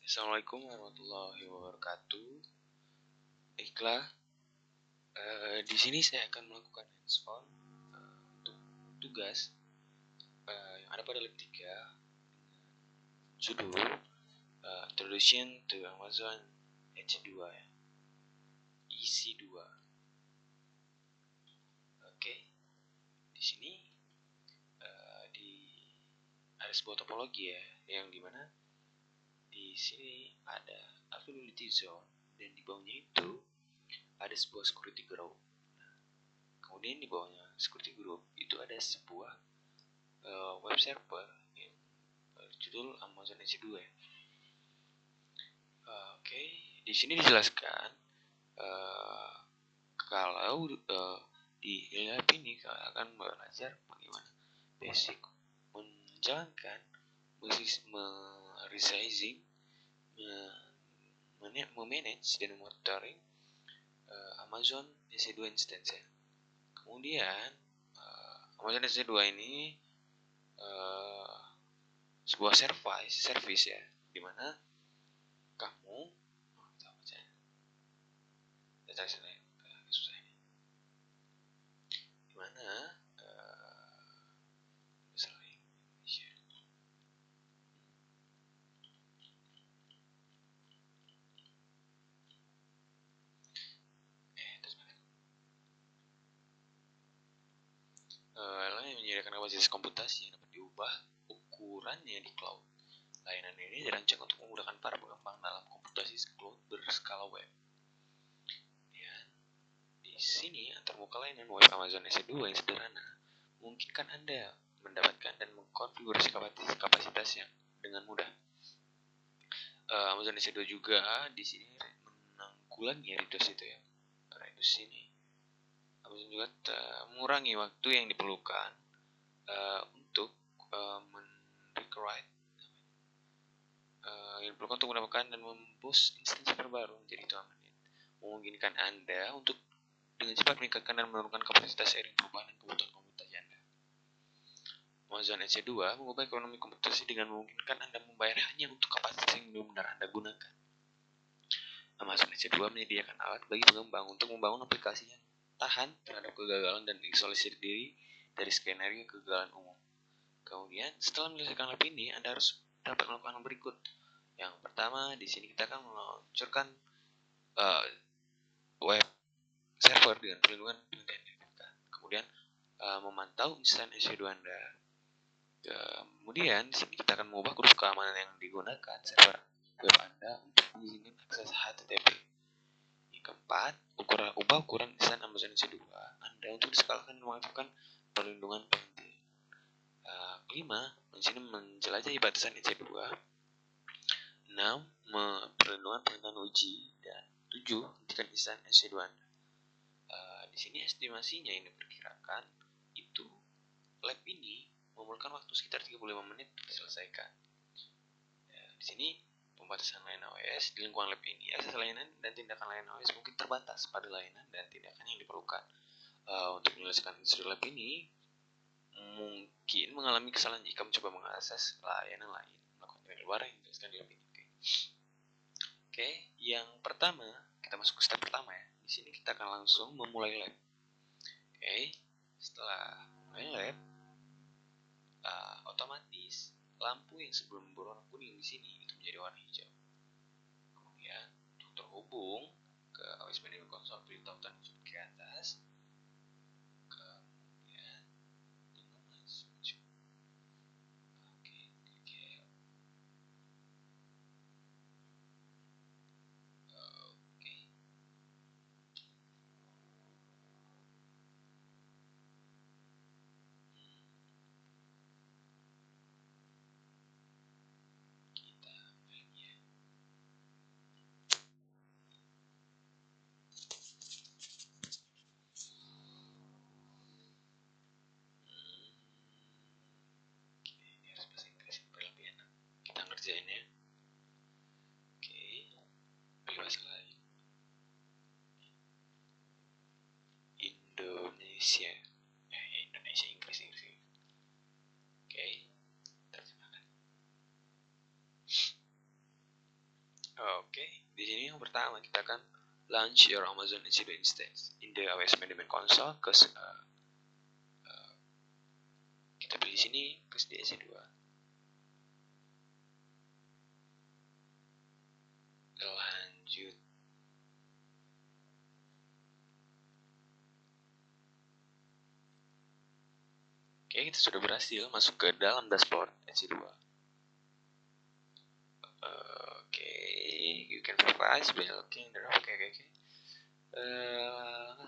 Assalamualaikum warahmatullahi wabarakatuh. Baiklah, di sini saya akan melakukan hands-on untuk tugas yang ada pada lab 3 judul Introduction to Amazon H2 ya, EC2. Oke, di sini ada sebuah topologi ya, yang dimana di sini ada availability zone dan di bawahnya itu ada sebuah security group. Kemudian di bawahnya security group itu ada sebuah web server yang berjudul Amazon EC2 ya. Oke, di sini dijelaskan kalau di lab ini kalian akan belajar bagaimana basic menjalankan resizing, memanage dan monitoring Amazon EC2 instance ya. Kemudian Amazon EC2 ini sebuah service ya, dimana kamu dimana yang menyediakan kapasitas komputasi yang dapat diubah ukurannya di cloud. Layanan ini dirancang untuk memudahkan para pengembang dalam komputasi cloud berskala web. Dan di sini antarmuka layanan web Amazon EC2 yang sederhana memungkinkan Anda mendapatkan dan mengkonfigurasi kapasitas yang dengan mudah. Amazon EC2 juga di sini menanggulangi reduce itu ya. Reduce ini Amazon juga mengurangi waktu yang diperlukan untuk untuk mendapatkan dan memboost instansi terbaru menjadi 2 menit. Memungkinkan Anda untuk dengan cepat meningkatkan dan menurunkan kapasitas seiring perubahan dan kebutuhan komputasi Anda. Amazon EC2 mengubah ekonomi komputasi dengan memungkinkan Anda membayar hanya untuk kapasitas yang benar-benar Anda gunakan. Amazon EC2 menyediakan alat bagi pengembang untuk membangun aplikasi yang tahan terhadap kegagalan dan isolasi diri dari skenario kegagalan umum. Kemudian setelah menyelesaikan lab ini, Anda harus dapat melakukan hal berikut. Yang pertama, di sini kita akan meluncurkan web server dengan perlindungan pendidikan. Kemudian memantau instansi EC2 Anda. Kemudian di sini kita akan mengubah grup keamanan yang digunakan server web Anda untuk mengizinkan akses HTTP. Yang keempat, ubah ukuran instansi Amazon EC2 Anda untuk diskalakan dan mengaktifkan perlindungan penting. Kelima, di sini menjelajahi batasan EC2. 6. Perlindungan uji. Dan 7. Hentikan instansi EC2 Anda. Di sini estimasinya yang diperkirakan itu lab ini memerlukan waktu sekitar 35 menit untuk diselesaikan. Di sini pembatasan layanan AWS di lingkungan lab ini, akses layanan dan tindakan layanan AWS mungkin terbatas pada layanan dan tindakan yang diperlukan. Untuk menyelesaikan instruksi lab ini mungkin mengalami kesalahan jika mencoba mengakses layanan lain melakukan dari luar yang dijelaskan di lab ini. Oke, yang pertama kita masuk ke step pertama ya. Di sini kita akan langsung memulai lab. Oke, setelah mulai lab, otomatis lampu yang sebelum berwarna kuning di sini itu menjadi warna hijau. Kemudian untuk terhubung ke AWS Management Console, pilih tautan ke atas. Kerjainnya. Oke, pilih bahasa lain. Indonesia. Indonesia, Inggris. Oke, terjemahkan. Oke, di sini yang pertama kita akan launch your Amazon EC2 instance in the AWS Management Console. Kita pilih sini ke EC2. Lanjut. Oke, kita sudah berhasil masuk ke dalam dashboard EC2. Oke, you can revise by looking the oke.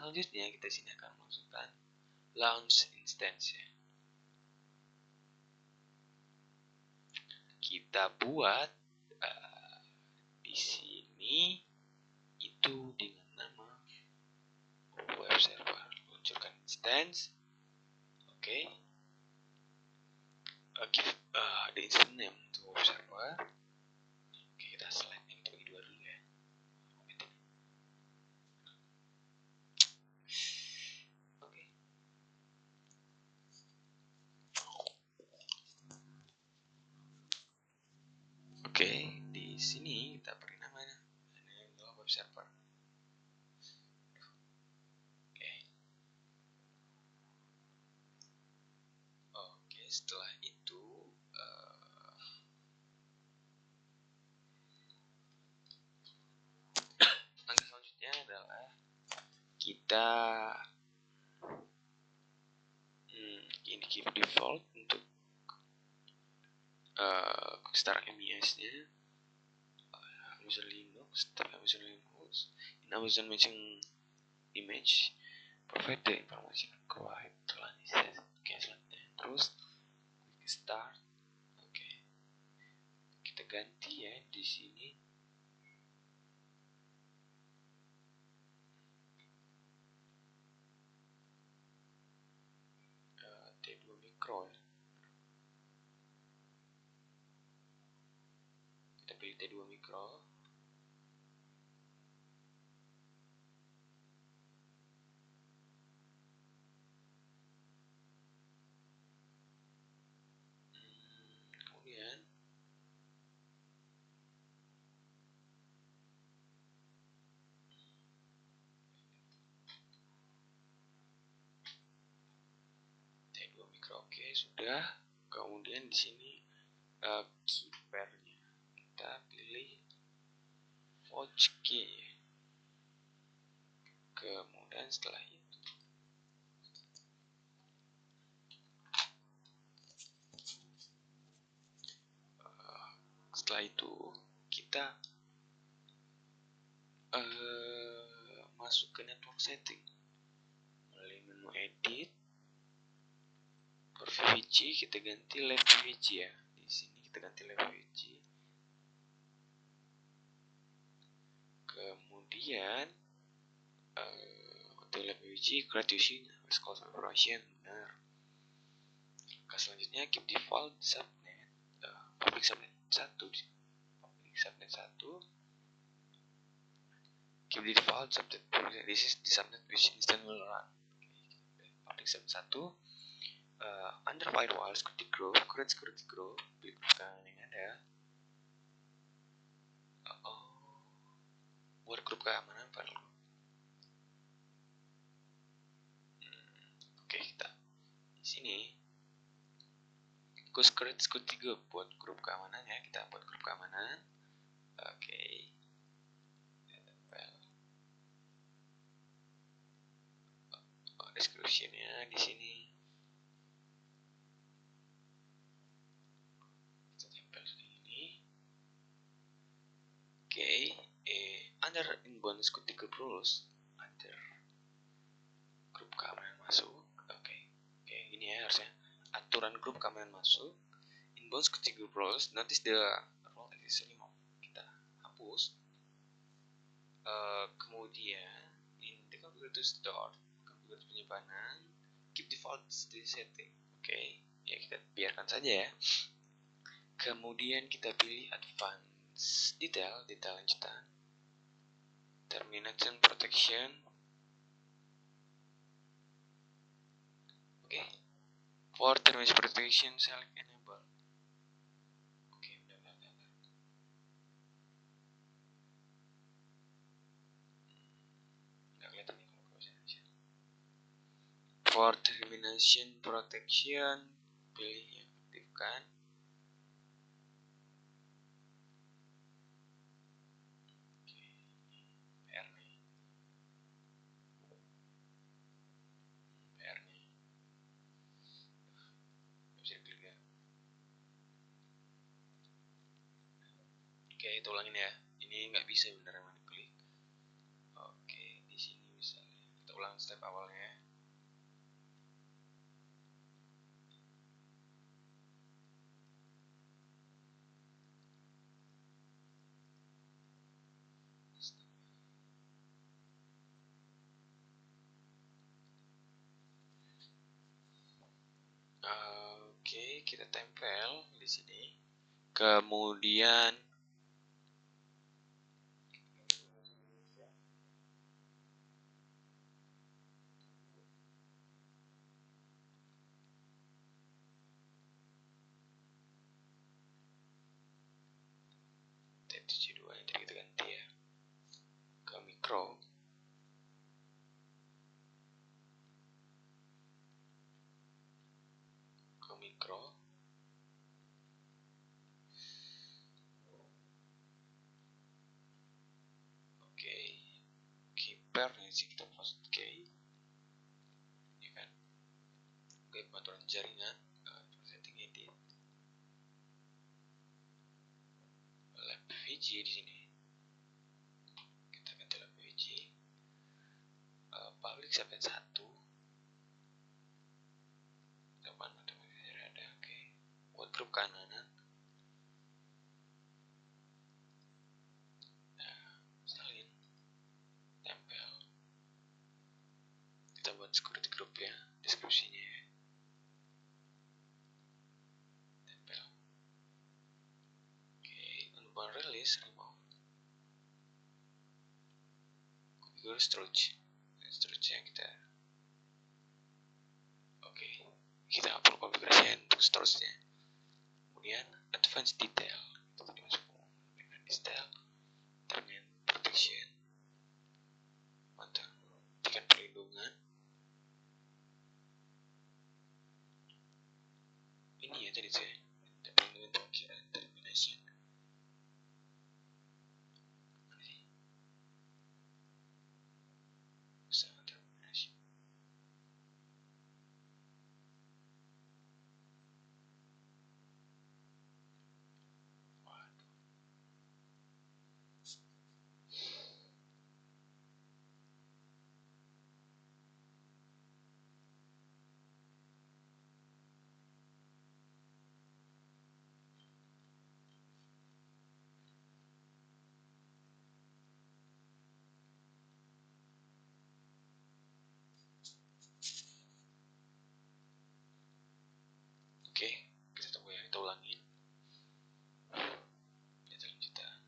Selanjutnya kita sini akan masukkan launch instance ya. Kita buat di sini itu dengan nama web server. Luncurkan instance. Oke. Give the instance name to web server. Oke, kita select yang bagi dua dulu ya. Oke. Oke, di sini kita beri namanya adalah web server. Oke, setelah itu langkah selanjutnya adalah kita ini keep default untuk start MES-nya. Amazon Linux, start Amazon Linux, in Amazon Matching Image, provide the information required to run this. Oke, selanjutnya terus quick start. Oke, kita ganti ya di sini. T2 micro ya. Kita pilih T2 micro. Kemudian T2 micro, oke sudah. Kemudian di sini keypairnya kita pilih Fouch key. Kemudian setelah itu kita masuk ke network setting melalui menu edit. For VPG kita ganti live VPG ya. Di sini kita ganti live VPG. Kemudian untuk live VPG create using West Operation. Benar. Langkah selanjutnya keep default subnet public subnet 1 public subnet 1 keep default subnet. This is the subnet which instant will run. Public subnet 1 under firewall security group, create security group, pilihkan yang ada. Buat grup keamanan firewall. Oke, kita di sini create security group buat grup keamanan ya. Kita buat grup keamanan. Oke. Description-nya di sini. Kita tempel seperti ini. Oke, under inbound security group rules, under grup keamanan masuk. Oke, gini ya harusnya. Aturan grup keamanan masuk. Inbound security group rules, notice the role existing. Kita hapus. Kemudian in the configure to start, configure penyimpanan, keep default setting. Oke, ya kita biarkan saja ya. Kemudian kita pilih advance detail lanjutan, termination protection. Oke, for termination protection select enable. Oke, bentar. for termination protection, pilih yang aktifkan. Oke, kita ulangin ya. Ini nggak bisa beneran klik. Oke, di sini misalnya kita ulang step awalnya. Oke, kita tempel di sini. Kemudian TTC2 yang tadi kita ganti ya ke mikro. Oke, keeper yang sih kita post key, ya kan? Oke, pengaturan jaringan, setting edit, lab VG di sini. Kita ganti lab VG, public sampai 1. Teman ada, oke. Buat grup kanan. Salin, tempel. Kita buat security group ya, deskripsinya ya. Tempel. Oke, lupa release, remove. Configure storage yang kita. Oke, kita perlu konfigurasi untuk storage-nya. Kemudian advanced detail, kita tadi masuk dengan detail, terminal protection, mantap, tingkat perlindungan. Ini ya tadi saya, perlindungan pemikiran termination. Mana sih? Sama termination. Oke, kita tunggu ya, kita ulangin. Kita lanjutkan.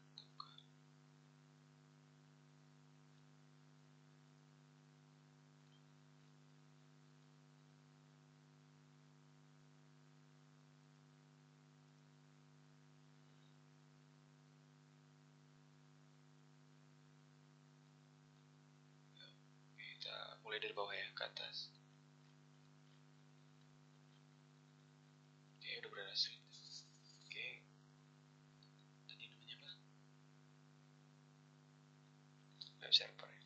Kita mulai dari bawah ya, ke atas. Oke, udah berhasil. Oke, tadi namanya apa? Web server ya.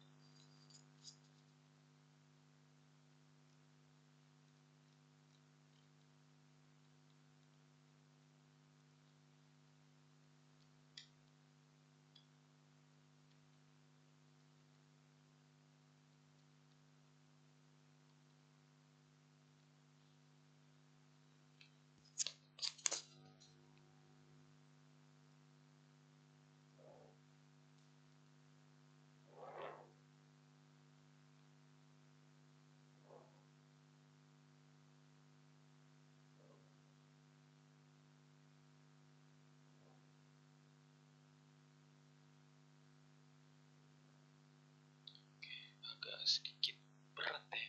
Agak sedikit berat ya.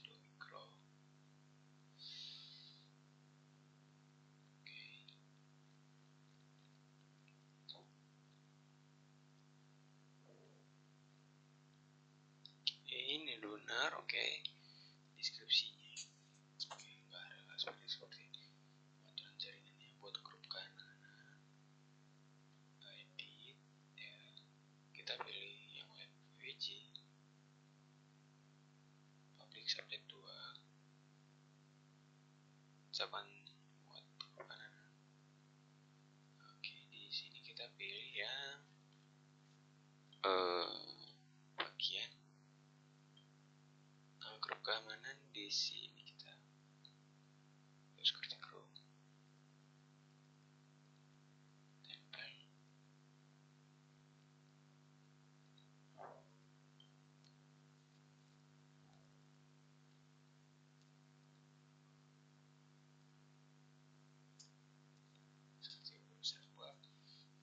2 mikro. Oke. Ini lunar, oke. deskripsinya. Oke, nggak ada seperti aturan jaringannya buat grup kanan, edit ya, kita pilih yang web PWG, public subject 2, ucapan buat grup kanan. Oke, di sini kita pilih yang bagian grup keamanan. Di sini kita security group, tempel.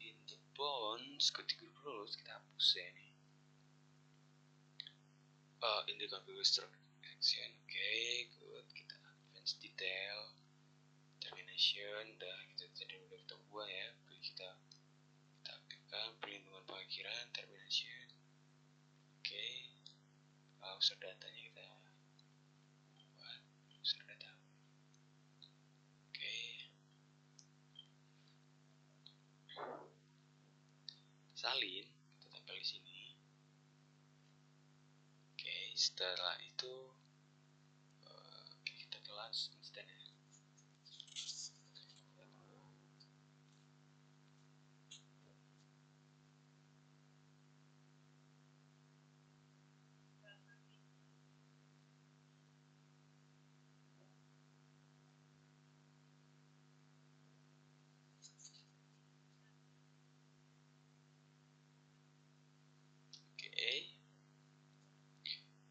In the bonds security group rules kita hapus ya ini. In the configuration action, okay, good. Kita advance detail, termination, dah kita tadi udah kita buat ya. Kita aktifkan perlindungan pengakhiran, termination, oke. User datanya kita buat user data, oke. Salin kita tempel di sini, oke. Setelah itu kita telan instan ya.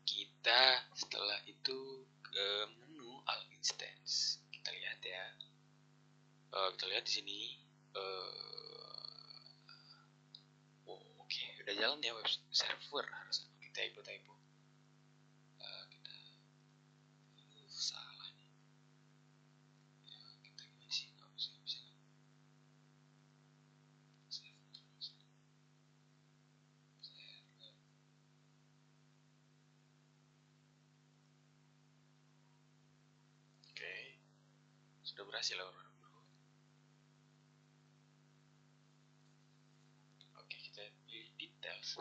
Kita setelah itu ke menu all instance, kita lihat ya. Kita lihat di sini. Oke, udah jalan ya web server harusnya. Kita typo. Kita salah nih. Ya, kita gimana sih? Nggak bisa. Oke, sudah berhasil lah. Oke, kita pilih details.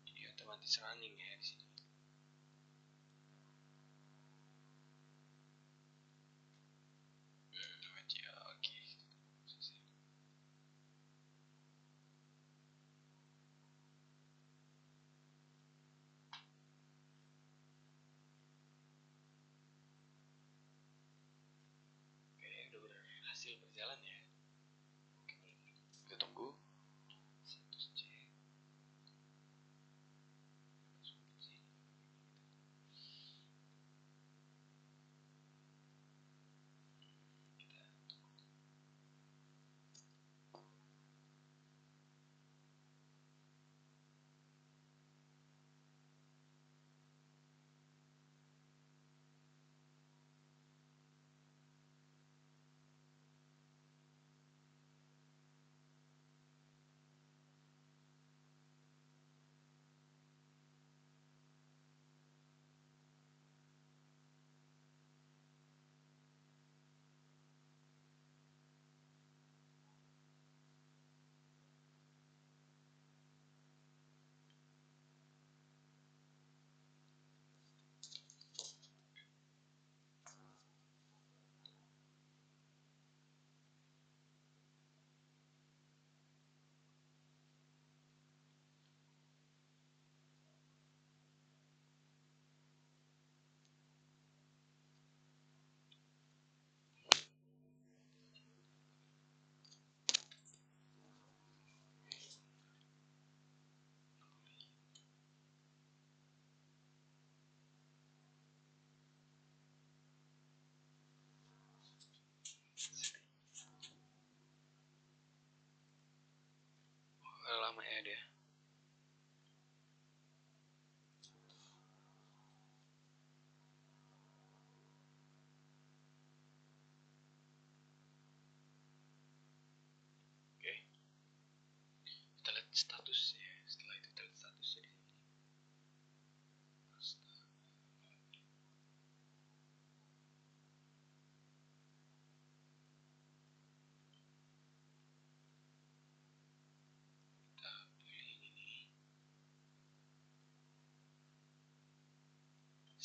Ini otomatis running ya di sini. Oke. Udah berhasil berjalan ya. Kita tunggu.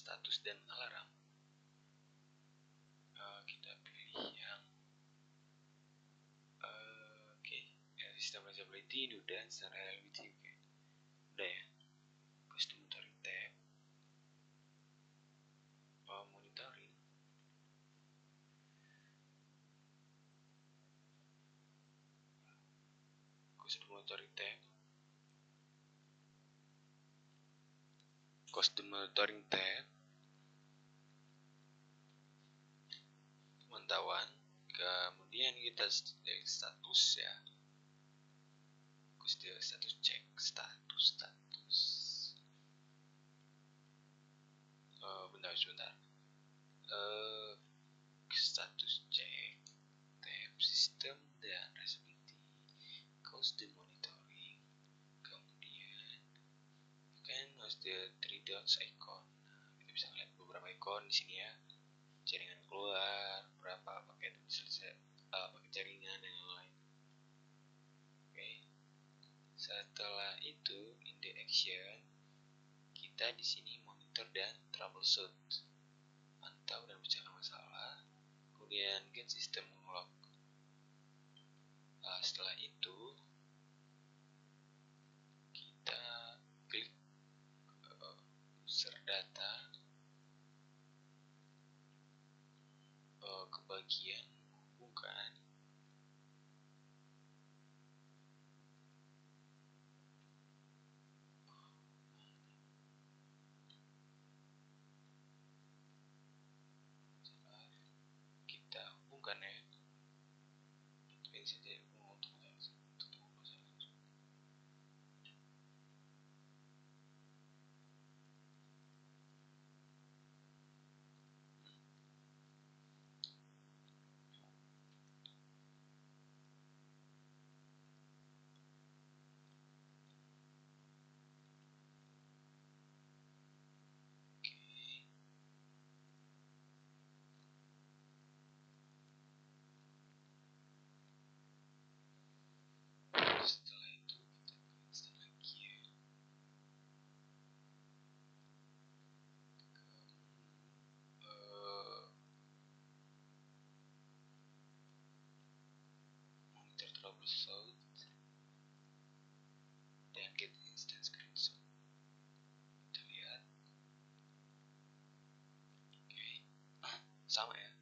status dan alarm, kita pilih yang sistem reliability udah, sistem reliability udah ya. Custom monitoring tab, monitoring, custom monitoring tab, pemantauan, kemudian kita status ya, status cek status sebentar status cek tab sistem dan reliability, custom monitoring, kemudian kan ada 3 dots icon. Kita bisa lihat beberapa icon di sini ya, jaringan keluar, berapa paket paket jaringan dan lain-lain. Oke. Setelah itu in the action, kita di sini monitor dan troubleshoot, mantau dan pecahkan masalah, kemudian get system log. Setelah itu kita klik user data ke bagian hubungkan, kita hubungkan ya. Setelah itu kita install lagi ya. Monitor troubleshoot dan get instant screenshot. Kita lihat. Oke. Sama ya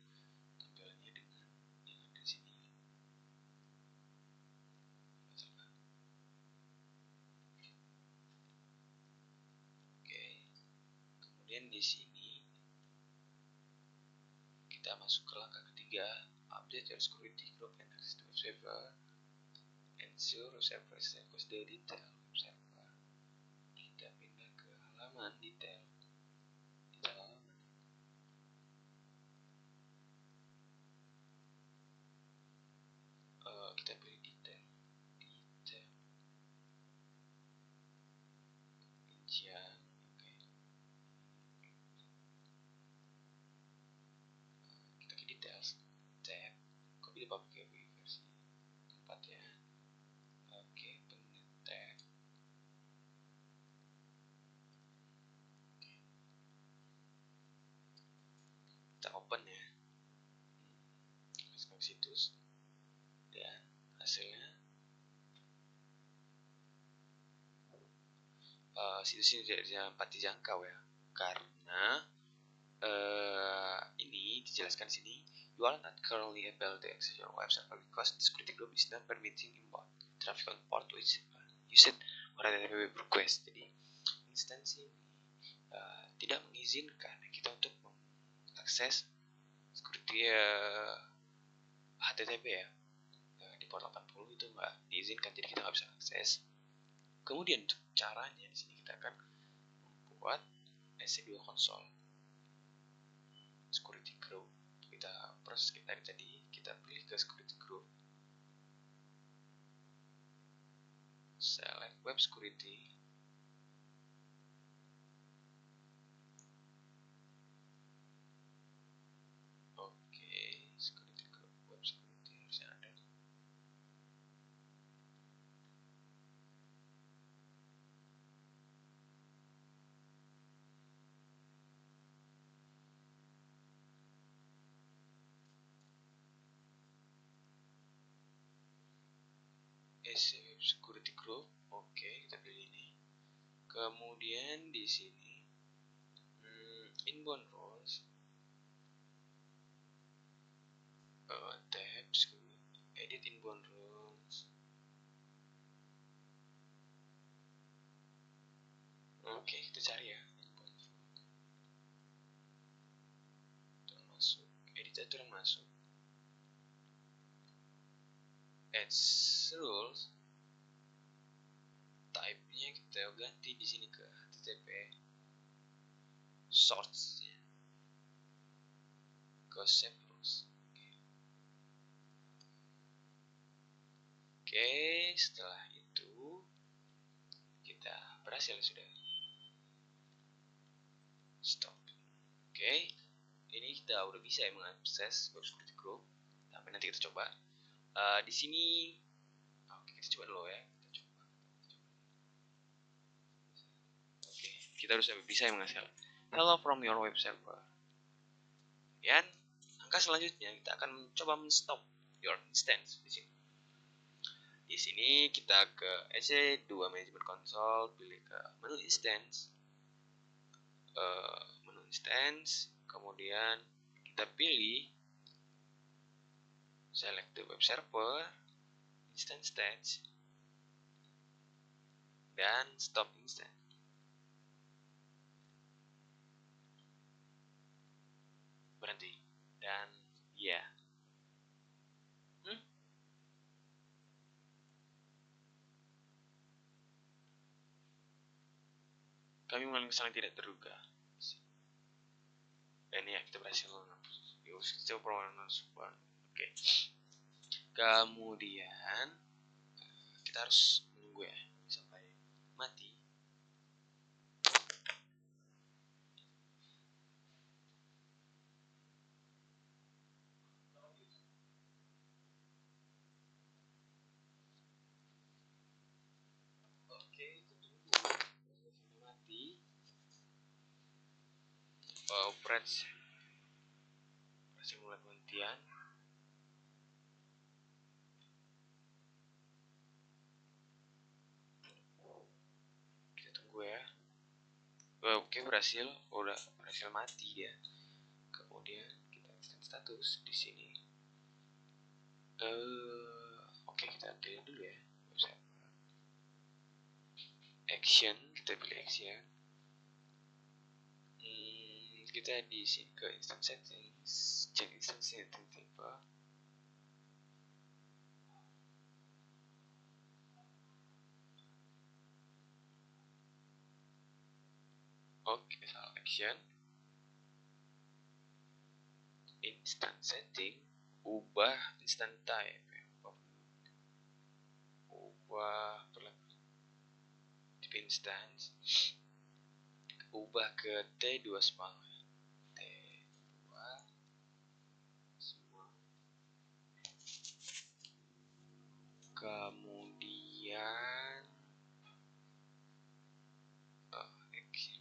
tampilannya dengan yang ada di sini. Oke. Kemudian di sini kita masuk ke langkah ketiga, update your security group and access to web server, ensure web server equals the detail web server. Kita pindah ke halaman detail. Kita pilih detail rincian. Kita ke details tab, copy the public versi 4 ya. Oke, penuh tab. Kita open ya, masuk ke situs dan hasilnya situs ini tidak dapat dijangkau ya, karena ini dijelaskan di sini, you are not currently able to access your web server because the security group is not permitting inbound traffic on port which you set for HTTP request. Jadi instansi ini tidak mengizinkan kita untuk mengakses security HTTP ya, di port 80 itu nggak diizinkan, jadi kita nggak bisa akses. Kemudian untuk caranya di sini kita akan membuat EC2 console security group. Kita proses tadi kita pilih ke security group, select web security, security group, web security harusnya ada. Oke, kita pilih ini. Kemudian di sini inbound rules, tabs, edit inbound rules. Oke, kita cari ya. Masuk, edit aturan masuk. Add rules. Type-nya kita ganti di sini ke HTTP. Source-nya ke save rules. Oke, setelah itu kita berhasil sudah. Stop. Oke, ini kita udah bisa ya mengakses web security group. Tapi nanti kita coba. Di sini, oke, kita coba dulu ya. Oke, kita harus bisa menghasilkan hello from your web server. Dan angka selanjutnya kita akan mencoba men-stop your instance di sini. Di sini kita ke EC2 Management Console, pilih ke menu instance, kemudian kita pilih select the web server, instance stage, dan stop instance. Berhenti dan ya. Kami mengalami kesalahan tidak terduga. Dan ya, kita berhasil menghapus. Kita coba. Oke. Kemudian kita harus menunggu ya sampai mati. Oke, kita tunggu mati. Operasi mulai penghentian. Kita tunggu ya. Oke, berhasil, udah berhasil mati ya. Kemudian kita status di sini. Oke, kita pilih dulu ya. Action, kita pilih action. Kita di sini ke instance settings, cek instance settings tipe. Oke, salah action. Instance setting, ubah instant type, ubah type instance, ubah ke T2 small, T2 small. Kemudian action,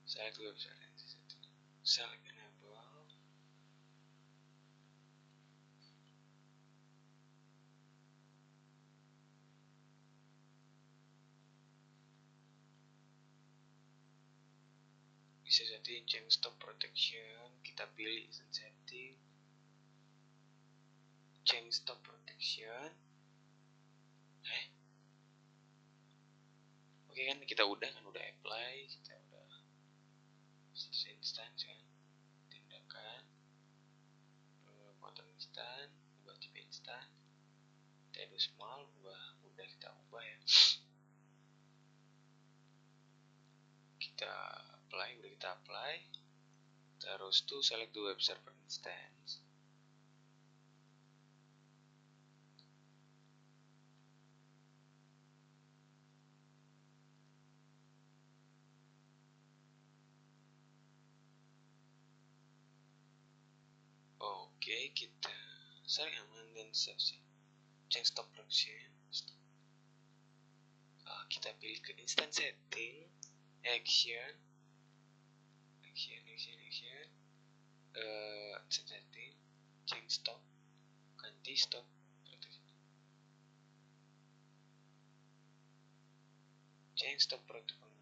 select website, select enable. Bisa setting change stop protection, kita pilih instant setting, change stop protection. Oke kan kita udah apply, kita udah instance kan, tindakan potong instan, ubah tipe instan, T2 small, udah kita ubah ya. Kita apply, terus tuh select the web server instance. Oke, kita select aman dan save sih. Change stop protection. Kita pilih ke instant setting, action, setting, change stop, ganti stop protection. chain stock produk pangan.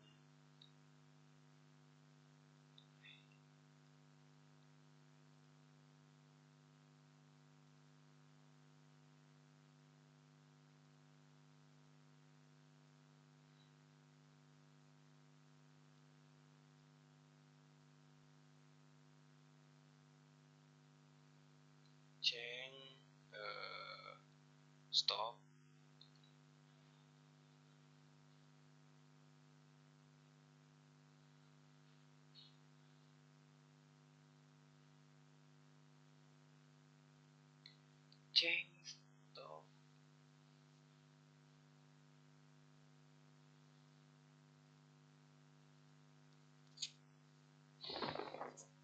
Chain stock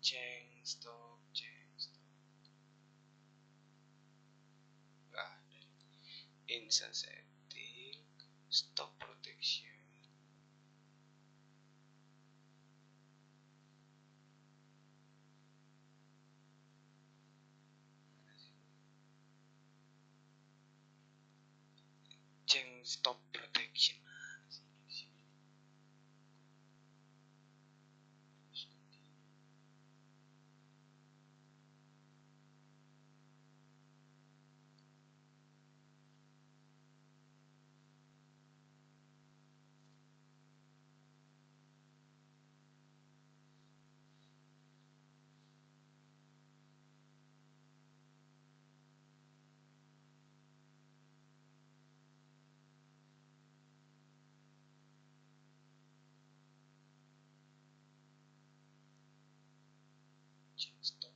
chain stock instant setting stock protection chain stock protection chain stock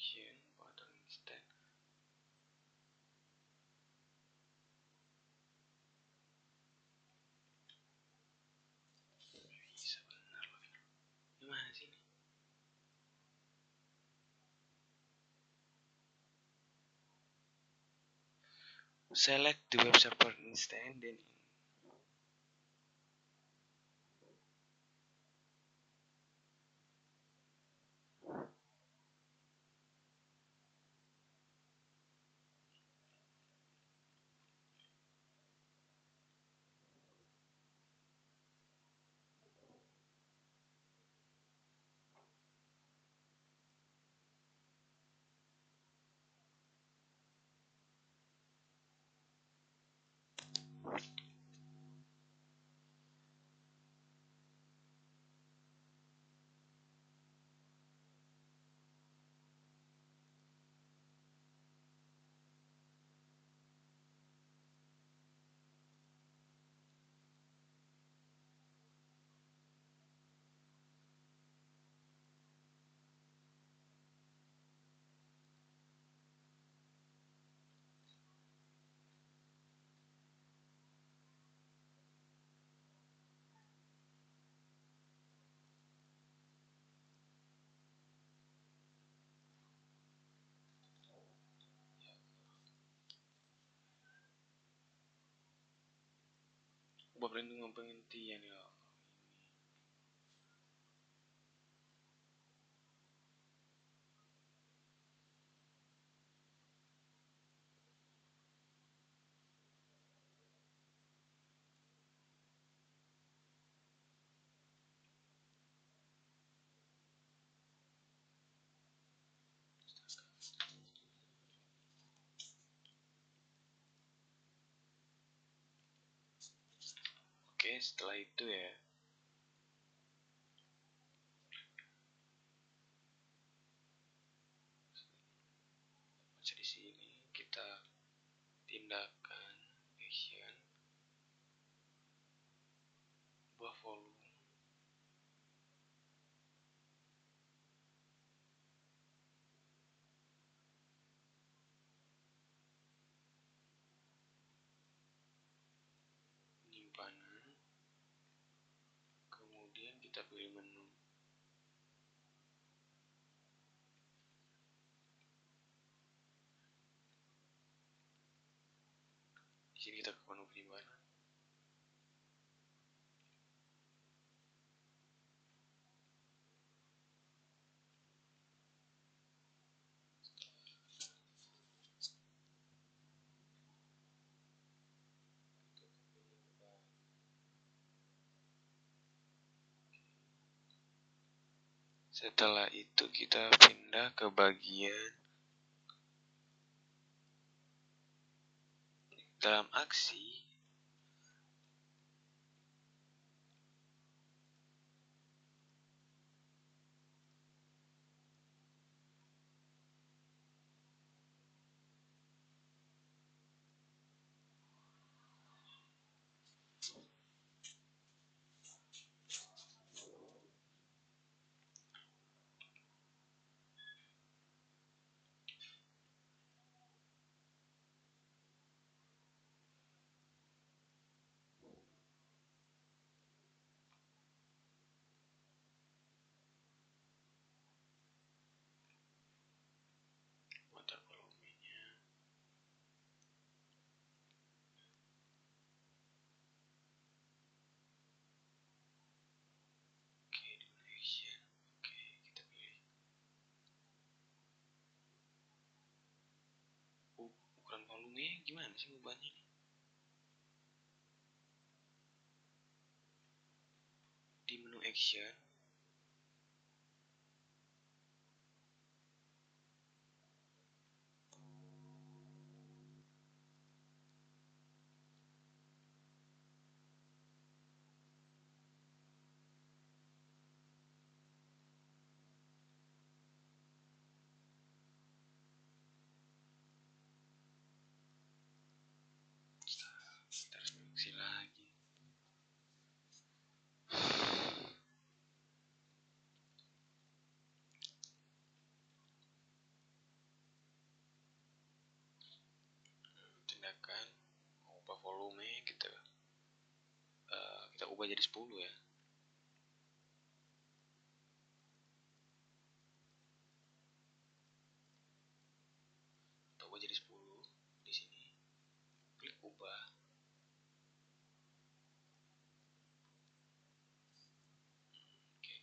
action pada instant bisa benar loh ini. Gimana sih ini? Select the web server instant then Bab perhitungan penghentian ya. Oke, setelah itu ya, baca di sini kita tindakan action buah volume penyimpanan, kemudian kita pilih menu. Di sini kita ke menu penyimpanan. Setelah itu kita pindah ke bagian dalam aksi. Motor volumenya. Oke, di menu action. Oke, kita pilih ukuran volumenya gimana sih ubahnya nih? Di menu action kita harus produksi lagi. Tindakan ubah volume kita ubah jadi 10 ya. Kita ubah jadi 10. Di sini klik ubah. Oke,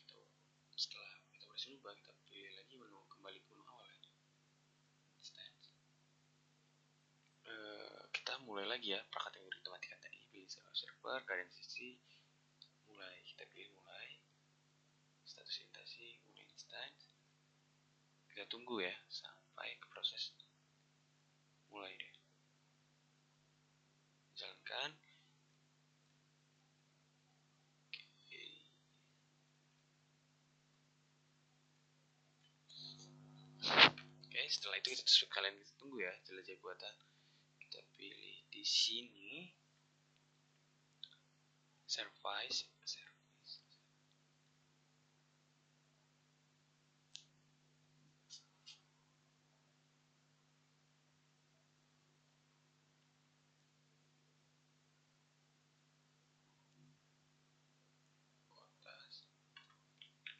setelah kita berhasil ubah, kita pilih lagi menu, kembali ke menu awal ya. Kita mulai lagi ya prakategori otomatika tadi. Pilih server, keadaan sisi, mulai. Kita pilih mulai. Status intasi, mulai instance. Kita tunggu ya sampai ke proses mulai deh. Jalankan. Oke, setelah itu kalian tunggu ya jelajah buatan. Kita pilih di sini service.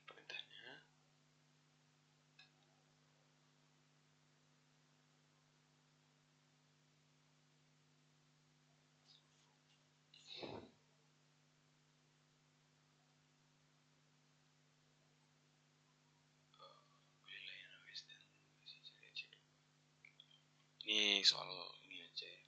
Perintahnya soal ini aja ya.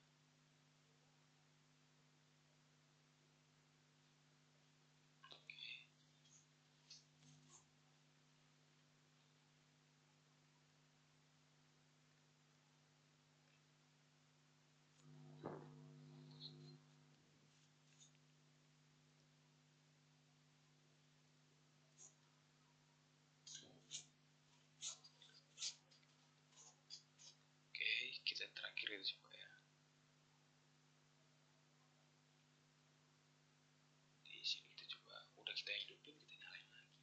Oke, kita terakhir itu coba ya. Di sini kita coba, udah kita hidupin, kita nyalain lagi.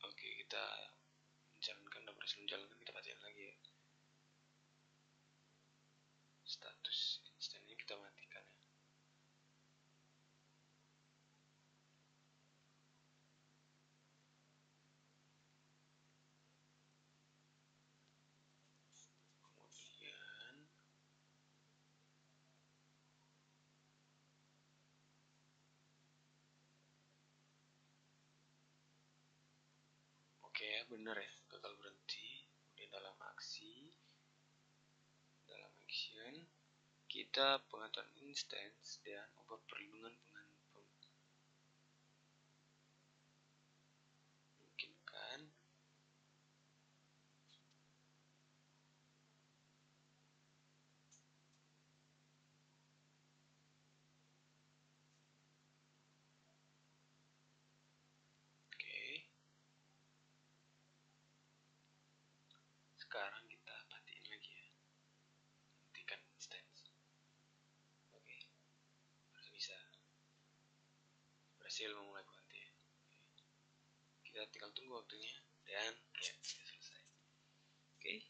Oke, kita menjalankan, udah berhasil menjalankan, kita matiin lagi ya. Status instan ini kita matikan ya. Kemudian oke ya, bener ya, gagal berhenti. Kemudian dalam action kita pengaturan instance dan ubah perlindungan memungkinkan. Oke, sekarang kita matiin lagi ya, hentikan instance. Oke, bisa berhasil memulai berhenti ya. Kita tinggal tunggu waktunya dan ya, sudah selesai. Oke,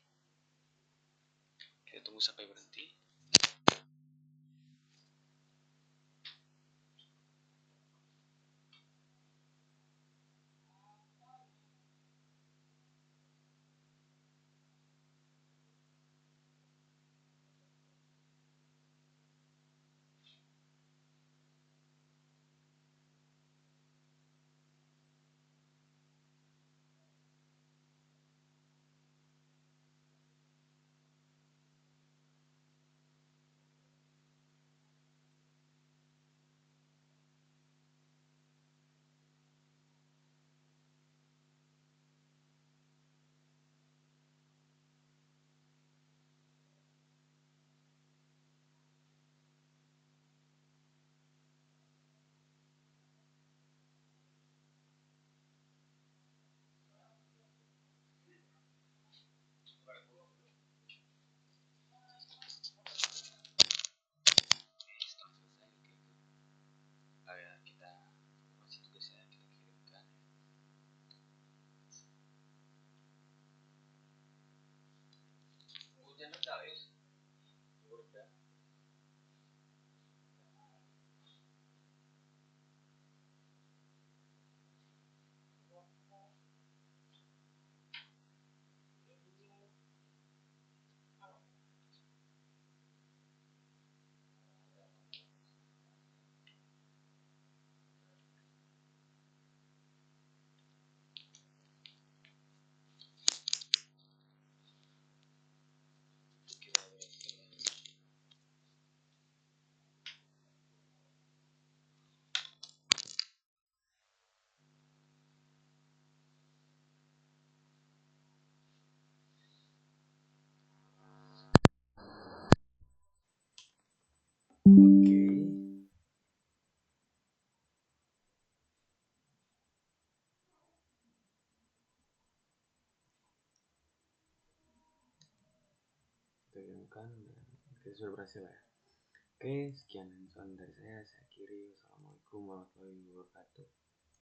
kita tunggu sampai berhenti. Kita masih tugas ya, kita kirimkan. Hujan reda ya. Kita kirimkan dan kita sudah berhasil ya. Oke, sekian dari saya akhiri. Wassalamualaikum warahmatullahi wabarakatuh.